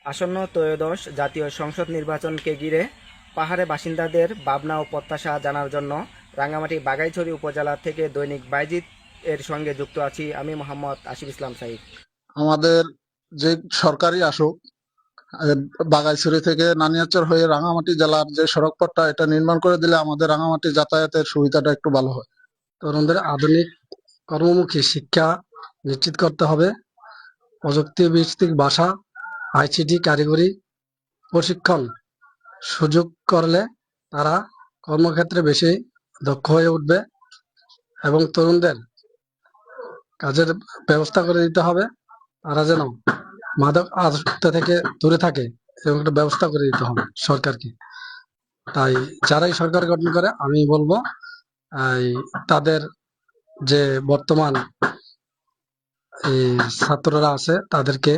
আসন্ন ত্রয়োদশ জাতীয় সংসদ নির্বাচনকে ঘিরে পাহাড়ে বাসিন্দাদের ভাবনা ও প্রত্যাশা জানার জন্য রাঙ্গামাটি বাঘাইছড়ি উপজেলা থেকে দৈনিক বাইজিৎ এর সঙ্গে যুক্ত আছি আমি মোহাম্মদ আসিফ ইসলাম সাইদ। আমাদের যে সরকারি আসুক, আহ, বাগাইছড়ি থেকে নানিয়ারচর হয়ে রাঙামাটি জেলার যে সড়ক পথটা এটা নির্মাণ করে দিলে আমাদের রাঙামাটি যাতায়াতের সুবিধাটা একটু ভালো হয়। তরুণদের আধুনিক কর্মমুখী শিক্ষা নিশ্চিত করতে হবে। প্রযুক্তি ভিত্তিক ভাষা, আইসিটি কারিগরি প্রশিক্ষণ সুযোগ করলে তারা কর্মক্ষেত্রে বেশি দক্ষ হয়ে উঠবে এবং তরুণদের কাজের ব্যবস্থা করে দিতে হবে। তারা যেন মাদক আসক্তি থেকে দূরে থাকে এবং একটা ব্যবস্থা করে দিতে হবে সরকারকে। তাই যারাই সরকার গঠন করে আমি বলবো এই তাদের যে বর্তমান এই ছাত্ররা আছে তাদেরকে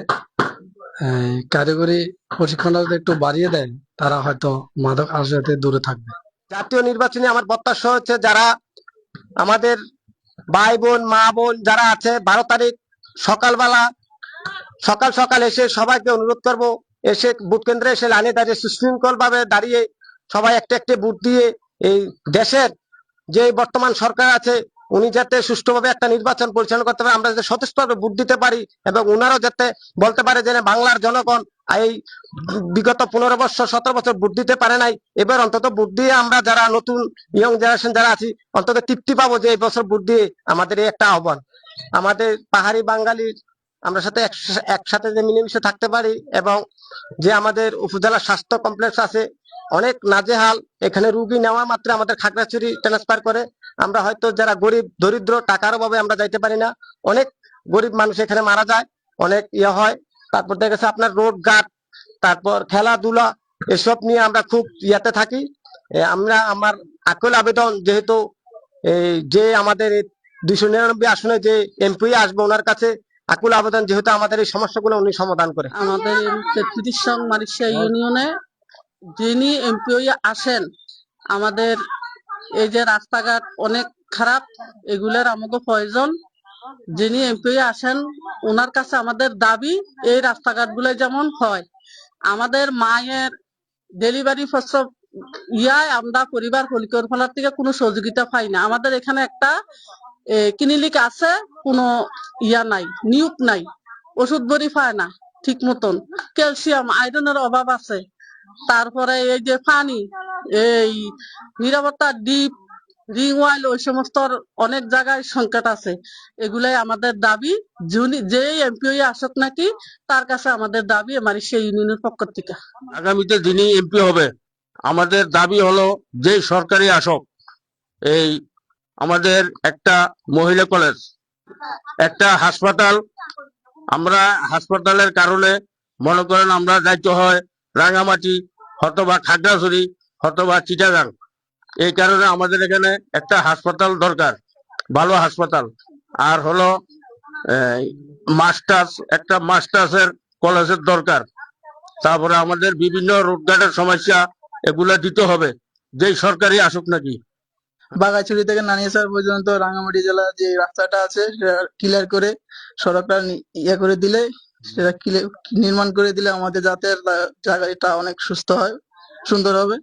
কারিগরি প্রশিক্ষণটা যদি একটু বাড়িয়ে দেয় তারা হয়তো মাদক আসক্তি থেকে দূরে থাকবে। জাতীয় নির্বাচনে আমার প্রত্যাশা হচ্ছে যারা আমাদের ভাই বোন মা বোন যারা আছে 12 তারিখ সকালবেলা সকাল সকাল এসে সবাইকে অনুরোধ করব, এসে ভোট কেন্দ্রে এসে লাইনে দাঁড়িয়ে সুশৃঙ্খল ভাবে দাঁড়িয়ে সবাই একটা একটা ভোট দিয়ে এই দেশের যে বর্তমান সরকার আছে উনি যাতে সুষ্ঠুভাবে একটা নির্বাচন পরিচালনা করতে পারে, আমরা যাতে সচেষ্টভাবে ভোট দিতে পারি এবং উনারাও যাতে বলতে পারে যে বাংলার জনগণ এই বিগত 15 বছর 17 বছর ভোট দিতে পারে নাই, এবার অন্তত ভোট দিয়ে আমরা যারা নতুন ইয়ং জেনারেশন যারা আছি অন্তত তৃপ্তি পাবো যে এই বছর ভোট দিয়ে আমাদের এই একটা আহ্বান আমাদের পাহাড়ি বাঙালির আমরা সাথে একসাথে যে মিলেমিশে থাকতে পারি এবং যে আমাদের উপজেলা স্বাস্থ্য কমপ্লেক্স আছে অনেক নাজেহাল, এখানে রুগী নেওয়া মাত্র আমাদের খাগড়াছড়ি ট্রান্সফার করে। আমরা হয়তো যারা গরিব দরিদ্র টাকার অভাবে আমরা যাইতে পারি না, অনেক গরিব মানুষ এখানে মারা যায়, অনেক ইয়ে হয়। তারপর দেখা গেছে আপনার রোড ঘাট, তারপর খেলাধুলা, এসব নিয়ে আমরা খুব ইয়াতে থাকি। আমরা আমার আকুল আবেদন যেহেতু এই যে আমাদের 299 আসনে যে এমপি আসবে ওনার কাছে আকুল আবেদন যেহেতু আমাদের এই সমস্যাগুলো উনি সমাধান করে। আমাদের 33 নং মারিশা ইউনিয়নে যিনি এমপি আসেন, আমাদের এই যে রাস্তাঘাট অনেক খারাপ, এগুলার আমাকে প্রয়োজন। যিনি এমপি আসেন ওনার কাছে আমাদের দাবি এই রাস্তাঘাট গুলো যেমন হয়, আমাদের মায়ের ডেলিভারি প্রসব ইয়ায় আমরা পরিবার পরিকল্পনার থেকে কোনো সহযোগিতা পাই না। আমাদের এখানে একটা ক্লিনিক আছে, কোনো ইয়া নাই, নিয়োগ নাই, ওষুধ বড়ি পায় না ঠিক মতন, ক্যালসিয়াম আয়রনের অভাব আছে। তারপরে এই যে পানি, এই নিরাপত্তা ডিপ রিং ওয়াইল ওই সমস্ত অনেক জায়গায় সংকট আছে। এগুলাই আমাদের দাবি, যে এমপি আসুক নাকি তার কাছে আমাদের দাবি আমার সেই ইউনিয়নের পক্ষ থেকে। আগামীতে যিনি এমপি হবে আমাদের দাবি হলো যে সরকারি আসক, এই আমাদের একটা মহিলা কলেজ, একটা হাসপাতাল, আমরা হাসপাতালের কারণে মনে করেন আমরা যাইতে হয় রাঙামাটি অথবা খাগড়াছড়ি অথবা চিটাগাং, এই কারণে আমাদের এখানে একটা হাসপাতাল দরকার, ভালো হাসপাতাল। আর হলো মাস্টার্স, একটা মাস্টার্সের কলেজের দরকার। তারপরে আমাদের বিভিন্ন রোডঘাটের সমস্যা, এগুলা দিতে হবে যেই সরকারি আসুক নাকি। বাঘাইছড়ি থেকে নানিয়ারচর পর্যন্ত রাঙ্গামাটি জেলার যে রাস্তাটা আছে সেটা ক্লিয়ার করে সড়কটা ইয়ে করে দিলে, সেটা নির্মাণ করে দিলে আমাদের যাতায়াত জায়গাটা অনেক সুস্থ হয়, সুন্দর হবে।